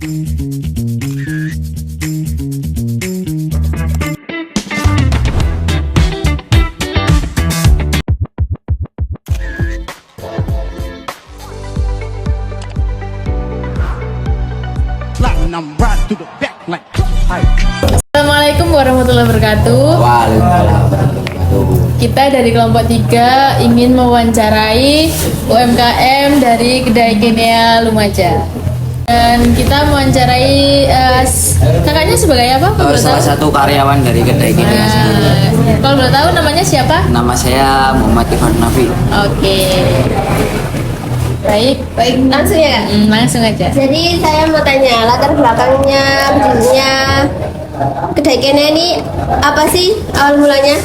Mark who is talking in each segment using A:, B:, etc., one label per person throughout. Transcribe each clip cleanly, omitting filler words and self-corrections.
A: Assalamualaikum warahmatullahi wabarakatuh.
B: Waalaikumsalam warahmatullahi.
A: Kita dari kelompok 3 ingin mewawancarai UMKM dari Kedai Kinea Lumajang. Dan kita mewawancarai kakaknya sebagai apa? Kalau boleh
B: Salah
A: tahu?
B: satu karyawan dari Kedai Kinea sendiri.
A: Kalau boleh tahu namanya siapa?
B: Nama saya Muhammad Irfan Nafi.
A: Oke. Baik,
C: Langsung ya Kak?
A: langsung aja.
C: Jadi saya mau tanya latar belakangnya, berdirinya Kedai Kinea ini apa sih awal mulanya?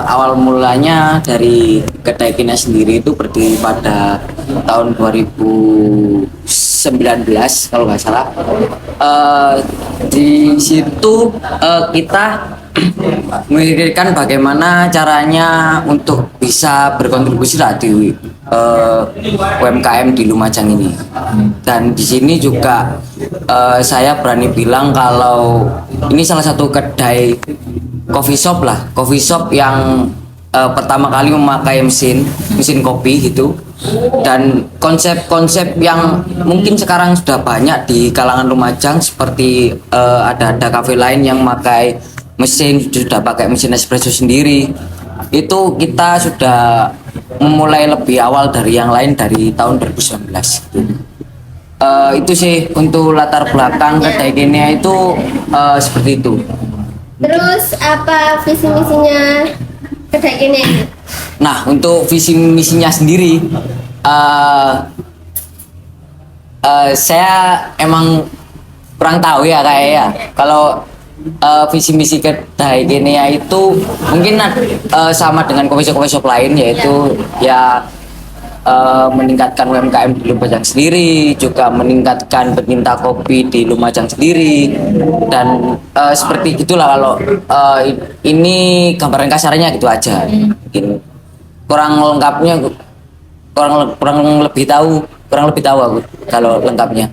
B: Awal mulanya dari Kedai Kinea sendiri itu berdiri pada tahun 2019 kalau nggak salah. Di situ kita memikirkan bagaimana caranya untuk bisa berkontribusi lah di UMKM di Lumajang ini. Dan di sini juga saya berani bilang kalau ini salah satu kedai coffee shop yang pertama kali memakai mesin kopi gitu. Dan konsep-konsep yang mungkin sekarang sudah banyak di kalangan Lumajang seperti ada kafe lain yang memakai mesin, sudah pakai mesin espresso sendiri. Itu kita sudah memulai lebih awal dari yang lain dari tahun 2019 gitu. Itu sih untuk latar belakang Kedai Kinea itu seperti itu.
C: Terus apa visi misinya Kedai Kinea ini?
B: Nah, untuk visi misinya sendiri, saya emang kurang tahu ya kayak ya. Kalau visi misi Kedai Kinea itu mungkin sama dengan coffee shop lain, yaitu ya meningkatkan UMKM di Lumajang sendiri, juga meningkatkan pecinta kopi di Lumajang sendiri, dan seperti gitulah. Kalau ini gambaran kasarnya gitu aja. Mungkin kurang lengkapnya, kurang lebih tahu aku kalau lengkapnya.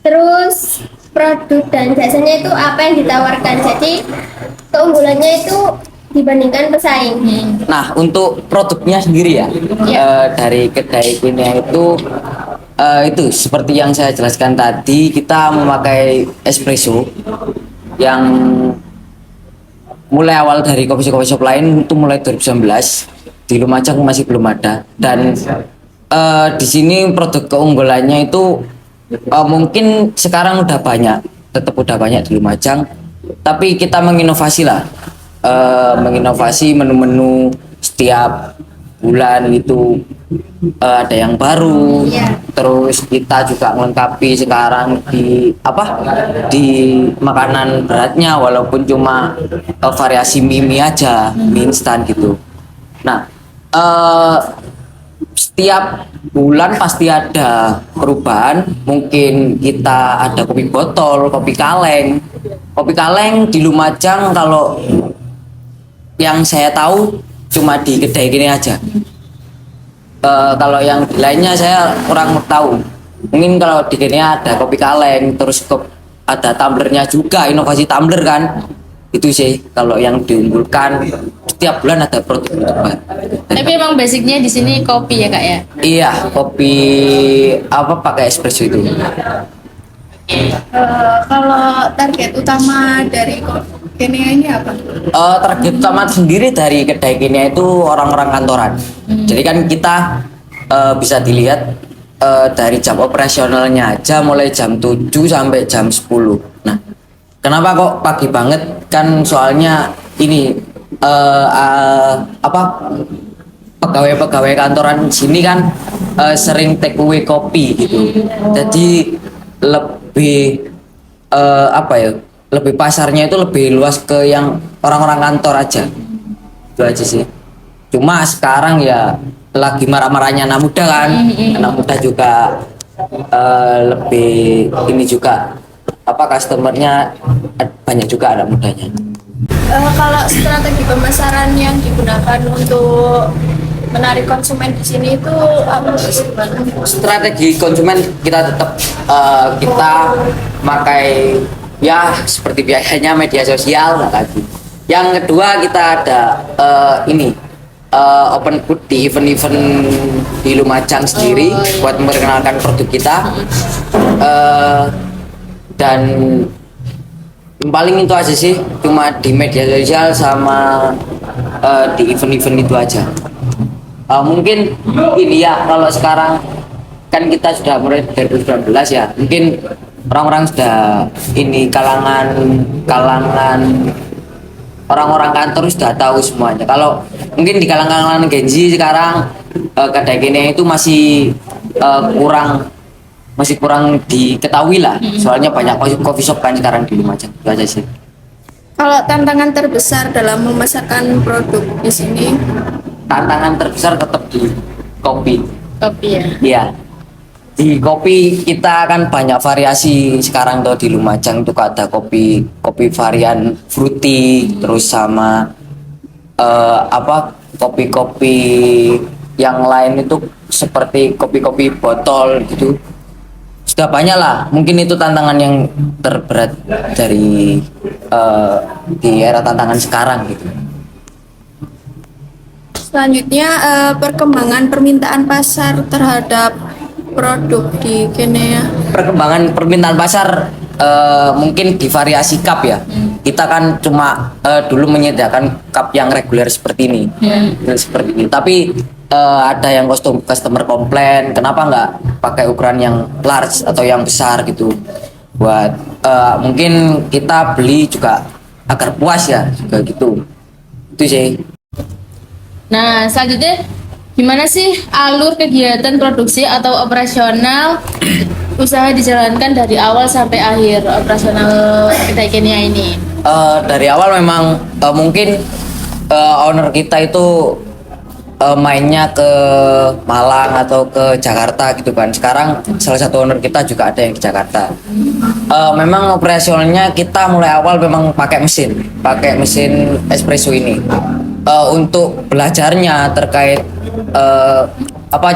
C: Terus produk dan jasanya itu apa yang ditawarkan? Jadi keunggulannya itu dibandingkan pesaing.
B: Nah, untuk produknya sendiri ya, dari Kedai Kinea itu seperti yang saya jelaskan tadi, kita memakai espresso yang mulai awal dari coffee shop lain itu mulai 2019. Di Lumajang masih belum ada, dan di sini produk keunggulannya itu mungkin sekarang udah banyak, tetap udah banyak di Lumajang, tapi kita menginovasi lah, menginovasi menu-menu setiap bulan itu ada yang baru. Terus kita juga melengkapi sekarang di makanan beratnya, walaupun cuma variasi mie aja, mie instan gitu. Nah, setiap bulan pasti ada perubahan. Mungkin kita ada kopi botol, kopi kaleng. Kopi kaleng di Lumajang kalau yang saya tahu cuma di Kedai Kinea aja. Kalau yang lainnya saya kurang tahu. Mungkin kalau di Kinea ada kopi kaleng, terus ada tumblernya juga, inovasi tumbler kan. Itu sih kalau yang diunggulkan, setiap bulan ada produk baru.
A: Tapi emang basicnya di sini kopi ya Kak ya?
B: Iya, kopi pakai espresso itu.
D: Kalau target utama dari Kinea ini apa?
B: Target utama sendiri dari Kedai Kinea itu orang-orang kantoran. Jadi kan kita bisa dilihat dari jam operasionalnya aja mulai jam 7 sampai jam 10. Nah, kenapa kok pagi banget? Kan soalnya ini pegawai-pegawai kantoran sini kan sering take away kopi gitu. Jadi lebih lebih pasarnya itu lebih luas ke yang orang-orang kantor aja. Itu aja sih. Cuma sekarang ya lagi marah-marahnya anak muda kan. Anak muda juga lebih ini juga customernya banyak juga anak mudanya.
D: Kalau strategi pemasaran yang digunakan untuk menarik konsumen di sini itu apa sih?
B: Strategi konsumen kita tetap kita pakai ya seperti biasanya media sosial lagi. Yang kedua kita ada ini open booth di event-event di Lumajang sendiri buat memperkenalkan produk kita. Dan yang paling itu aja sih, cuma di media sosial sama di event-event itu aja. Mungkin ini ya, kalau sekarang kan kita sudah mulai dari 2019 ya, mungkin orang-orang sudah ini kalangan orang-orang kantor sudah tahu semuanya. Kalau mungkin di kalangan Gen Z sekarang kedai kene itu masih kurang diketahui lah. Soalnya banyak coffee shop kan sekarang di Lumajang. Itu aja sih.
D: Kalau tantangan terbesar dalam memasarkan produk di sini,
B: Tantangan terbesar tetap di kopi.
A: Kopi ya.
B: Iya. Di kopi kita kan banyak variasi sekarang tuh di Lumajang tuh ada kopi varian fruity, terus sama kopi-kopi yang lain itu seperti kopi-kopi botol gitu. Sudah banyak lah, mungkin itu tantangan yang terberat dari di era tantangan sekarang gitu.
D: selanjutnya perkembangan permintaan pasar terhadap produk di Kenya.
B: Perkembangan permintaan pasar mungkin di variasi cup ya. Kita kan cuma dulu menyediakan cup yang reguler seperti ini, seperti ini. Tapi ada yang customer komplain, kenapa nggak pakai ukuran yang large atau yang besar gitu? Buat mungkin kita beli juga agar puas ya, juga gitu. Itu sih.
A: Nah, selanjutnya gimana sih alur kegiatan produksi atau operasional usaha dijalankan dari awal sampai akhir operasional kedai Kenya ini?
B: Dari awal memang mungkin owner kita itu mainnya ke Malang atau ke Jakarta gitu kan. Sekarang salah satu owner kita juga ada yang di Jakarta. Memang operasionalnya kita mulai awal memang pakai mesin espresso ini. Untuk belajarnya terkait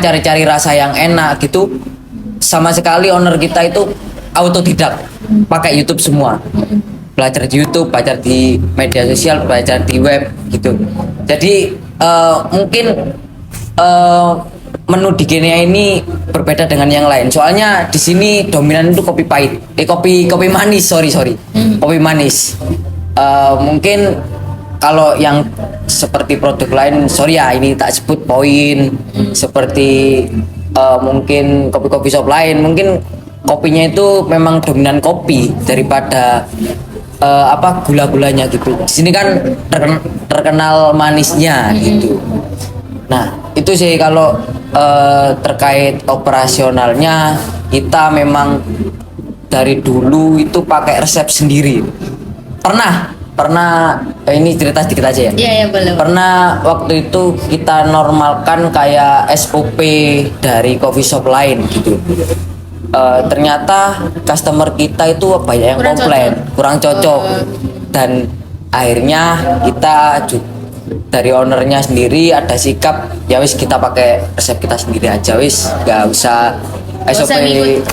B: cari-cari rasa yang enak gitu, sama sekali owner kita itu autodidak, pakai YouTube semua. Belajar di YouTube, belajar di media sosial, belajar di web gitu. Jadi mungkin menu di Kenya ini berbeda dengan yang lain. Soalnya di sini dominan itu kopi pahit, kopi manis, sorry. Kopi manis. Mungkin kalau yang seperti produk lain, sorry ya ini tak sebut poin, seperti mungkin kopi shop lain, mungkin kopinya itu memang dominan kopi daripada gula-gulanya gitu. Di sini kan terkenal manisnya gitu. Nah itu sih kalau terkait operasionalnya, kita memang dari dulu itu pakai resep sendiri. Pernah ini cerita sedikit aja ya.
A: Iya, boleh.
B: Pernah waktu itu kita normalkan kayak SOP dari coffee shop lain gitu. Ternyata customer kita itu banyak yang komplain, kurang cocok. Dan akhirnya kita dari ownernya sendiri ada sikap, ya wis kita pakai resep kita sendiri aja wis, gak usah SOP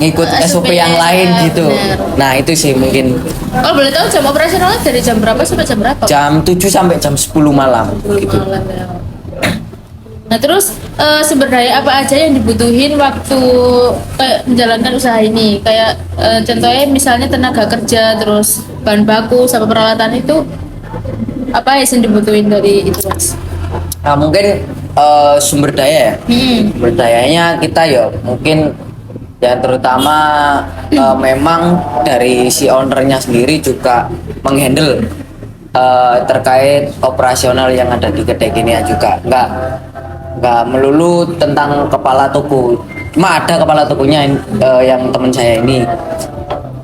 B: ngikut SOP yang lain gitu.
A: Bener.
B: Nah itu sih mungkin.
A: Kalau boleh tahu jam operasionalnya dari jam berapa sampai jam berapa?
B: Jam 7 sampai jam 10 malam gitu.
A: Malam, ya. Nah terus sumber daya apa aja yang dibutuhin waktu menjalankan usaha ini? Kayak contohnya misalnya tenaga kerja, terus bahan baku sama peralatan itu apa yang dibutuhin dari itu, Mas?
B: Nah mungkin sumber daya ya. Sumber dayanya kita ya mungkin yang terutama memang dari si ownernya sendiri juga menghandle terkait operasional yang ada di kedai Kenya juga. Nggak melulu tentang kepala toko, cuma ada kepala tokonya yang teman saya ini,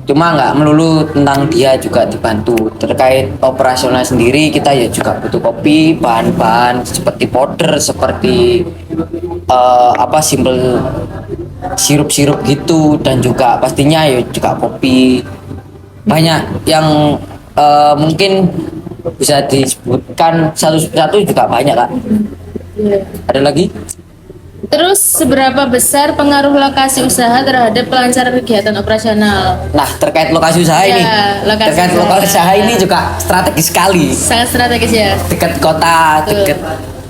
B: cuma nggak melulu tentang dia, juga dibantu terkait operasional sendiri. Kita ya juga butuh kopi, bahan-bahan seperti powder, seperti simple sirup-sirup gitu, dan juga pastinya ya juga kopi. Banyak yang mungkin bisa disebutkan satu-satu juga banyak Kak. Ada lagi?
A: Terus seberapa besar pengaruh lokasi usaha terhadap kelancaran kegiatan operasional?
B: Nah, terkait lokasi usaha
A: Ya,
B: ini.
A: lokasi
B: Terkait
A: usaha.
B: lokasi usaha ini juga strategis sekali.
A: Sangat strategis ya.
B: Dekat kota,
A: Betul.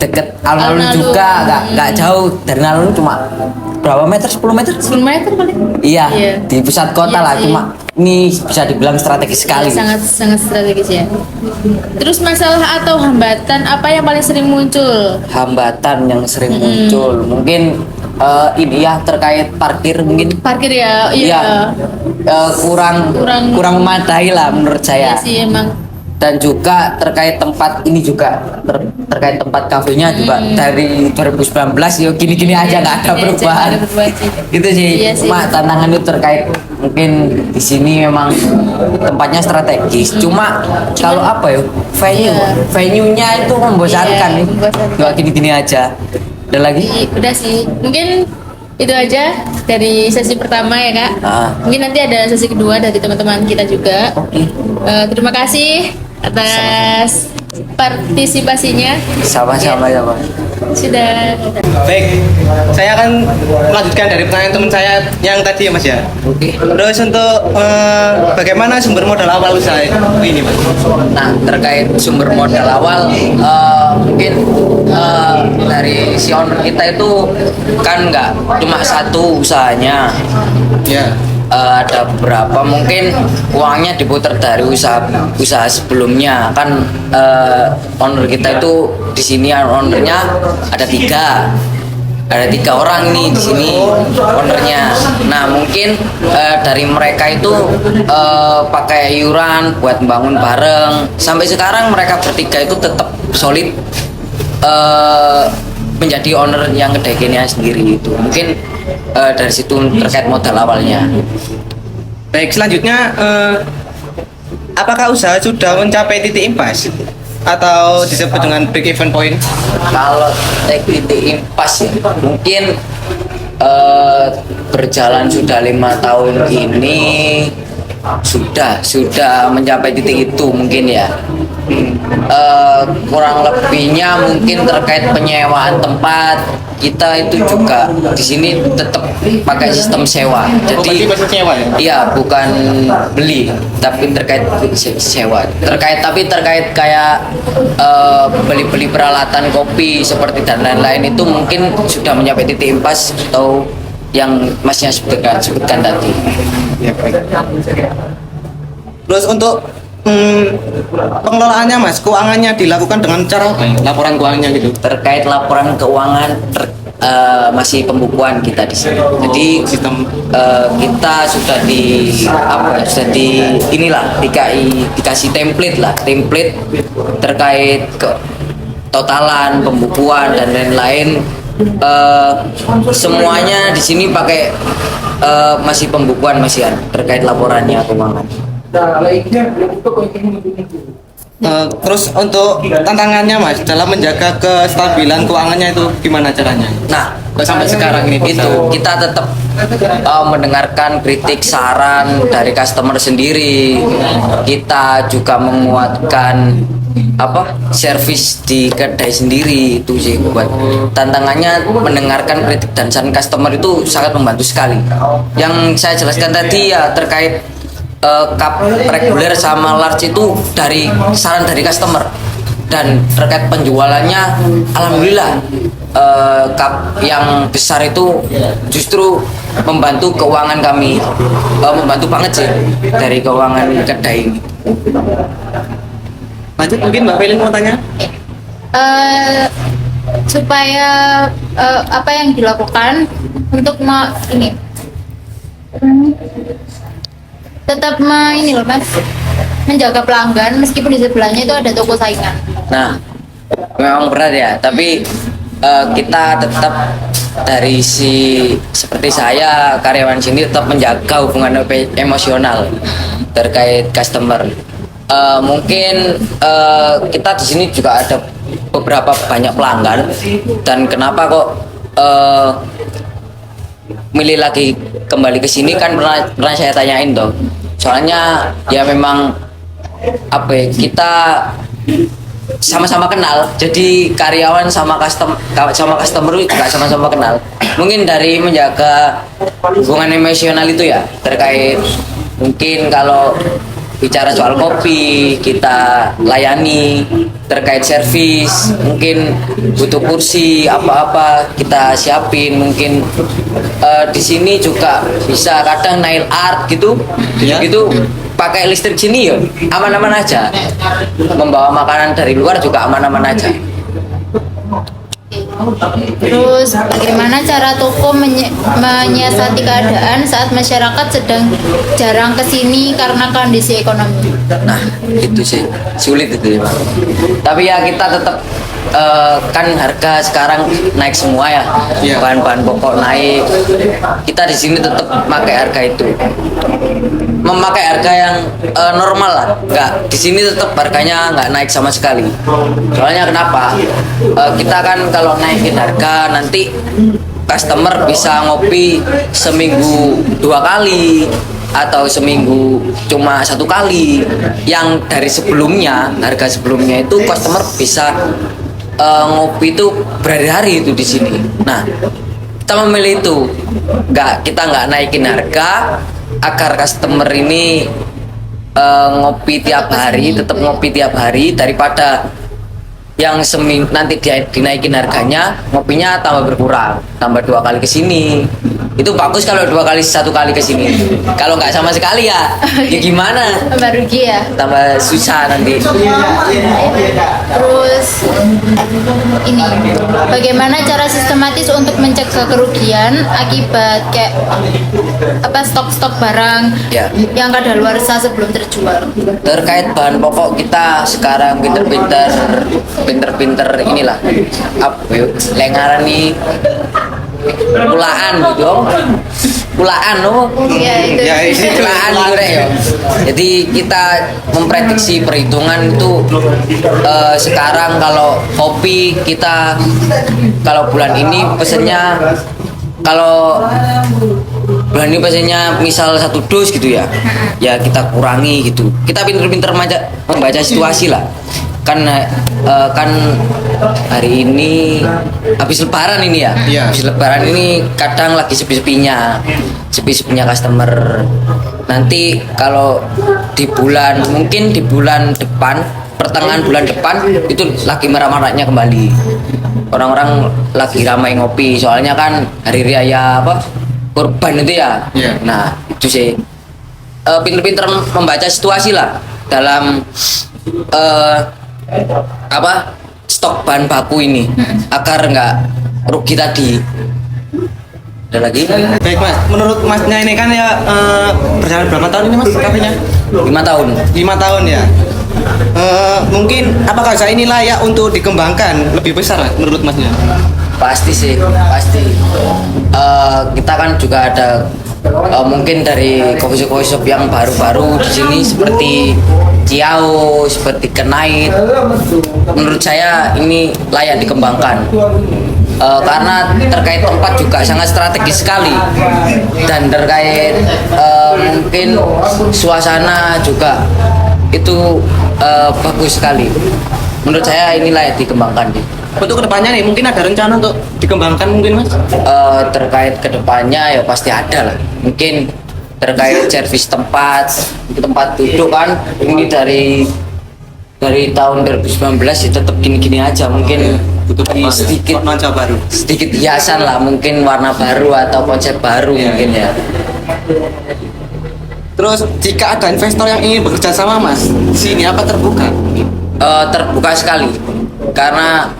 B: dekat alun-alun
A: Alun-alun.
B: juga, nggak jauh dari alun cuma berapa meter? 10 meter?
A: 10 meter paling.
B: Iya,
A: Iya.
B: di pusat kota
A: Iya
B: lah.
A: sih.
B: Cuma ini bisa dibilang strategis sekali.
A: Sangat sangat strategis ya. Terus masalah atau hambatan apa yang paling sering muncul?
B: Hambatan yang sering muncul, mungkin ini ya terkait parkir mungkin.
A: Parkir ya, iya.
B: Kurang memadai lah menurut
A: Iya
B: saya.
A: sih emang.
B: Dan juga terkait tempat ini juga terkait tempat kafenya juga dari 2019 ya gini-gini aja nggak ada
A: Gini aja,
B: perubahan.
A: nggak ada perubahan sih.
B: Gitu sih.
A: Iya sih.
B: Cuma tantangan itu terkait mungkin di sini memang tempatnya strategis. Cuma kalau apa ya
A: Iya.
B: venue-nya itu membosankan
A: Iya,
B: nih.
A: membosankan.
B: Nggak gini-gini aja. Ada lagi?
A: Udah sih, mungkin itu aja dari sesi pertama ya kak.
B: Ah.
A: Mungkin nanti ada sesi kedua dari teman-teman kita juga.
B: Oke.
A: Terima kasih atas partisipasinya.
B: Sama-sama ya, Pak.
A: Sudah.
E: Baik, saya akan melanjutkan dari pertanyaan teman saya yang tadi ya Mas ya.
B: Oke.
E: Terus untuk bagaimana sumber modal awal usaha ini Mas?
B: Nah, terkait sumber modal awal, mungkin dari si owner kita itu kan nggak cuma satu usahanya.
E: Ya.
B: Ada beberapa mungkin uangnya diputar dari usaha sebelumnya kan. Owner kita itu di sini ownernya ada tiga orang nih di sini ownernya. Nah mungkin dari mereka itu pakai iuran buat bangun bareng sampai sekarang mereka bertiga itu tetap solid menjadi owner yang kedai Kenia sendiri itu. Mungkin dari situ terkait modal awalnya.
E: Baik, selanjutnya apakah usaha sudah mencapai titik impas atau disebut dengan break even point?
B: Kalau titik impas ya, mungkin berjalan sudah 5 tahun ini sudah mencapai titik itu mungkin ya. Kurang lebihnya mungkin terkait penyewaan tempat kita itu juga di sini tetap pakai sistem sewa.
E: Berarti masih sewa ya?
B: Iya, bukan beli, tapi terkait sewa. Terkait kayak beli peralatan kopi seperti dan lain-lain itu mungkin sudah mencapai titik impas atau yang masnya sebutkan tadi.
E: Ya, baik. Terus untuk pengelolaannya Mas, keuangannya dilakukan dengan cara apa ya? Laporan keuangannya gitu.
B: Terkait laporan keuangan masih pembukuan kita di sini. Jadi
E: Sistem
B: kita sudah dikasih template terkait ke totalan pembukuan dan lain-lain. Semuanya di sini pakai masih pembukuan terkait laporannya keuangan.
E: terus untuk tantangannya Mas dalam menjaga kestabilan keuangannya itu gimana caranya?
B: Nah,
E: Kok sampai sekarang ini
B: itu kita tetap mendengarkan kritik saran dari customer sendiri. Kita juga menguatkan servis di kedai sendiri itu sih buat tantangannya. Mendengarkan kritik dan saran customer itu sangat membantu sekali. Yang saya jelaskan tadi ya terkait cup reguler sama large itu dari saran dari customer. Dan terkait penjualannya alhamdulillah cup yang besar itu justru membantu keuangan kami, membantu banget sih dari keuangan kedai ini.
E: Lanjut mungkin Mbak Felin mau tanya?
D: Supaya apa yang dilakukan untuk tetap ini loh Mas, menjaga pelanggan meskipun di sebelahnya itu ada toko saingan.
B: Nah, memang berat ya, tapi kita tetap dari seperti saya karyawan sini tetap menjaga hubungan emosional terkait customer. Mungkin kita di sini juga ada beberapa banyak pelanggan dan kenapa kok milih lagi kembali ke sini kan pernah saya tanyain toh. Soalnya ya memang kita sama-sama kenal, jadi karyawan sama customer juga sama-sama kenal. Mungkin dari menjaga hubungan emosional itu ya, terkait mungkin kalau bicara soal kopi kita layani, terkait servis mungkin butuh kursi apa-apa kita siapin. Mungkin di sini juga bisa kadang nail art gitu,
E: Ya.
B: gitu pakai listrik sini ya aman-aman aja. Membawa makanan dari luar juga aman-aman aja.
A: Terus bagaimana cara toko menyiasati keadaan saat masyarakat sedang jarang kesini karena kondisi ekonomi?
B: Nah itu sih sulit itu ya Pak. Tapi ya kita tetap kan harga sekarang naik semua ya,
E: Iya.
B: bahan-bahan pokok naik. Kita di sini tetap pakai harga itu, memakai harga yang normal lah. Nggak, di sini tetap harganya nggak naik sama sekali. Soalnya kenapa? Kita kan kalau naikin harga nanti customer bisa ngopi seminggu 2 kali atau seminggu cuma 1 kali, yang dari sebelumnya harga sebelumnya itu customer bisa ngopi itu berhari-hari itu di sini. Nah kita memilih itu, kita nggak naikin harga agar customer ini ngopi tiap hari, tetap ngopi tiap hari, daripada yang nanti dinaikin harganya, ngopinya tambah berkurang, tambah 2 kali ke sini. Itu bagus kalau 1 kali ke sini. Kalau nggak sama sekali ya gimana?
A: Tambah rugi ya.
B: Tambah susah nanti.
A: Terus ini bagaimana cara sistematis untuk mencegah kerugian akibat kayak stok-stok barang
B: Ya.
A: yang kadaluarsa sebelum terjual?
B: Terkait bahan pokok kita sekarang pinter-pinter inilah lengaran nih pulaan gitu, pulaan
A: Iya itu.
E: Ya, itu.
B: pulaan gitu ya. Jadi kita memprediksi perhitungan itu sekarang kalau kopi kita kalau bulan ini pesennya misal 1 dus gitu ya, ya kita kurangi gitu. Kita pinter-pinter membaca situasi lah. Kan hari ini habis lebaran ini ya.
E: Iya.
B: Habis lebaran ini kadang lagi sepi-sepinya customer. Nanti kalau mungkin di bulan depan, pertengahan bulan depan itu lagi marak-maraknya kembali. Orang-orang lagi ramai ngopi, soalnya kan hari raya Kurban itu ya.
E: Iya.
B: Nah itu sih pinter-pinter membaca situasi lah dalam stok bahan baku ini agar nggak rugi tadi. Ada lagi?
E: Baik Mas, menurut Masnya ini kan ya berjalan berapa tahun ini Mas kafenya?
B: 5 tahun.
E: 5 tahun ya. Mungkin apakah usaha ini layak untuk dikembangkan lebih besar menurut Masnya?
B: Pasti sih, pasti. Kita kan juga ada mungkin dari coffee shop yang baru-baru di sini seperti Ciao, seperti Kenait. Menurut saya ini layak dikembangkan. Karena terkait tempat juga sangat strategis sekali, dan terkait mungkin suasana juga itu bagus sekali. Menurut saya ini layak dikembangkan.
E: Untuk kedepannya nih mungkin ada rencana untuk dikembangkan mungkin Mas?
B: Terkait kedepannya ya pasti ada lah. Mungkin terkait servis tempat duduk kan ini dari tahun 2019 ya tetap gini-gini aja. Mungkin
E: butuh
B: sedikit
E: nuansa baru.
B: sedikit hiasan lah, mungkin warna baru atau konsep baru mungkin ya.
E: Terus jika ada investor yang ingin bekerja sama Mas, sini apa terbuka?
B: Terbuka sekali karena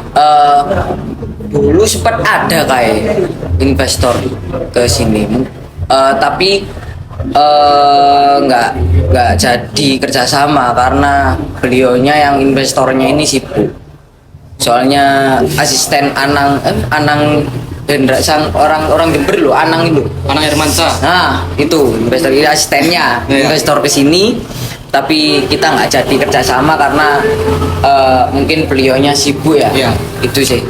B: dulu sempat ada kayak investor ke sini, tapi nggak jadi kerjasama karena beliaunya yang investornya ini sibuk. Soalnya asisten Anang Hendra sang orang Jember loh, Anang itu.
E: Anang Hermansyah.
B: Nah itu investor ini asistennya,
E: Iya.
B: investor ke sini, tapi kita nggak jadi kerjasama karena mungkin beliaunya sibuk ya.
E: Iya.
B: Itu sih.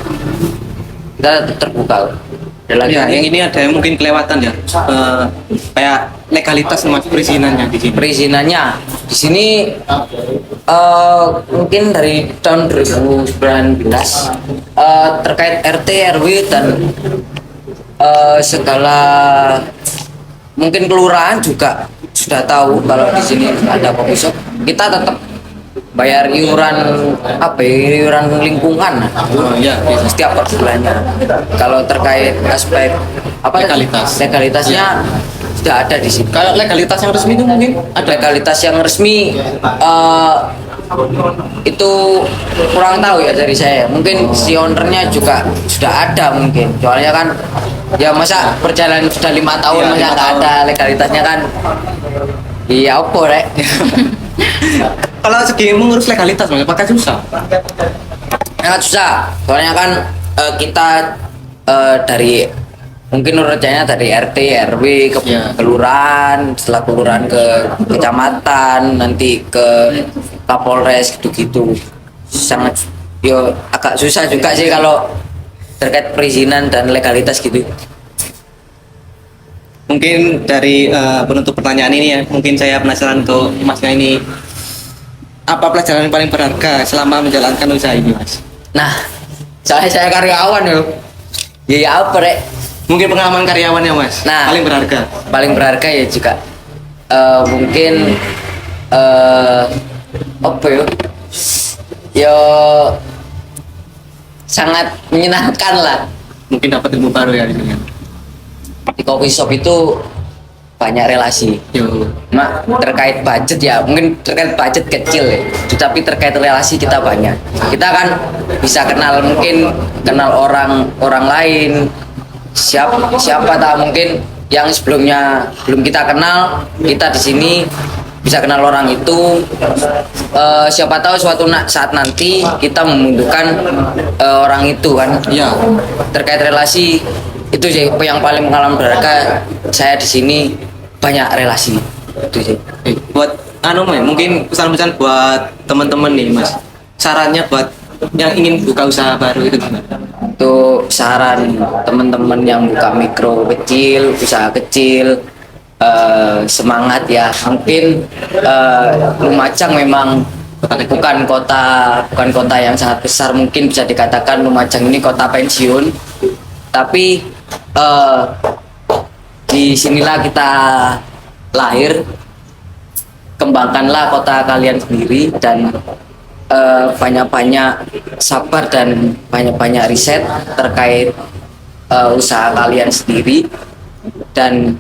B: Kita terbuka. Ada lagi
E: Ya, yang ini ada yang mungkin kelewatan ya. Kayak legalitas Mas perizinannya di sini.
B: perizinannya di sini Mungkin dari tahun 2019 terkait RT RW dan segala mungkin kelurahan juga sudah tahu kalau di sini ada coffee shop. Kita tetap bayar iuran apa ya, iuran lingkungan
E: ya,
B: setiap per bulannya. Kalau terkait aspek apa legalitasnya sudah ada di sini.
E: Kalau legalitas yang resmi itu mungkin
B: Ada legalitas yang resmi itu kurang tahu ya dari saya. Mungkin si ownernya juga sudah ada mungkin. Soalnya kan ya masa perjalanan sudah 5 tahun
E: Iya,
B: masa
E: 5
B: nggak
E: tahun.
B: ada legalitasnya kan? Iya apa rek?
E: kalau segi mengurus legalitas Mas, apakah susah?
B: Sangat susah. Soalnya kan kita dari mungkin urutnya dari RT, RW ke
E: Ya.
B: kelurahan, setelah kelurahan ke kecamatan, nanti ke Kapolres gitu-gitu. Sangat yo agak susah juga sih kalau terkait perizinan dan legalitas gitu.
E: Mungkin dari penutup pertanyaan ini ya, mungkin saya penasaran ke Masnya ini, apa pelajaran yang paling berharga selama menjalankan usaha ini Mas?
B: Nah, saya karyawan yo. Ya apa rek?
E: Mungkin pengalaman karyawannya Mas,
B: Nah.
E: paling berharga.
B: Paling berharga ya juga mungkin apa ya? Yo sangat menyenangkan lah.
E: Mungkin dapat ilmu baru ya di sini.
B: Di coffee shop itu banyak relasi.
E: Yo.
B: Terkait budget ya, mungkin terkait budget kecil ya, tetapi terkait relasi kita banyak. Kita kan bisa kenal, mungkin kenal orang lain, siapa tahu mungkin yang sebelumnya belum kita kenal, kita di sini bisa kenal orang itu. Siapa tahu suatu saat nanti kita membutuhkan orang itu kan.
E: Iya.
B: Terkait relasi itu sih yang paling pengalaman berharga saya di sini, banyak relasi itu sih.
E: Buat mungkin pesan-pesan buat teman-teman nih Mas, sarannya buat yang ingin buka usaha baru itu gimana?
B: Itu saran teman-teman yang buka mikro kecil, usaha kecil, semangat ya. Mungkin Lumajang memang bukan kota yang sangat besar, mungkin bisa dikatakan Lumajang ini kota pensiun, tapi di sinilah kita lahir. Kembangkanlah kota kalian sendiri dan banyak-banyak sabar dan banyak-banyak riset terkait usaha kalian sendiri, dan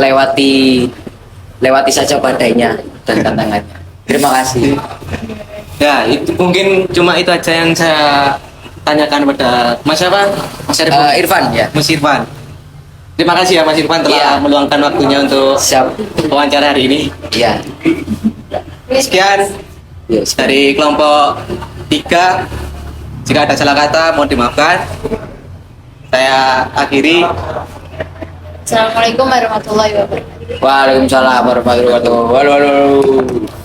B: lewati saja badainya dan tantangannya. Terima kasih.
E: Ya, itu mungkin cuma itu aja yang saya tanyakan pada Mas siapa? Mas
B: Irfan ya.
E: Mas Irfan. Terima kasih ya Mas Irfan telah
B: Iya.
E: meluangkan waktunya untuk
B: Siap.
E: wawancara hari ini.
B: Ya.
E: Sekian
B: Yes.
E: dari kelompok 3. Jika ada salah kata mohon dimaafkan. Saya akhiri.
A: Assalamualaikum warahmatullahi wabarakatuh.
B: Waalaikumsalam warahmatullahi wabarakatuh. Waduh.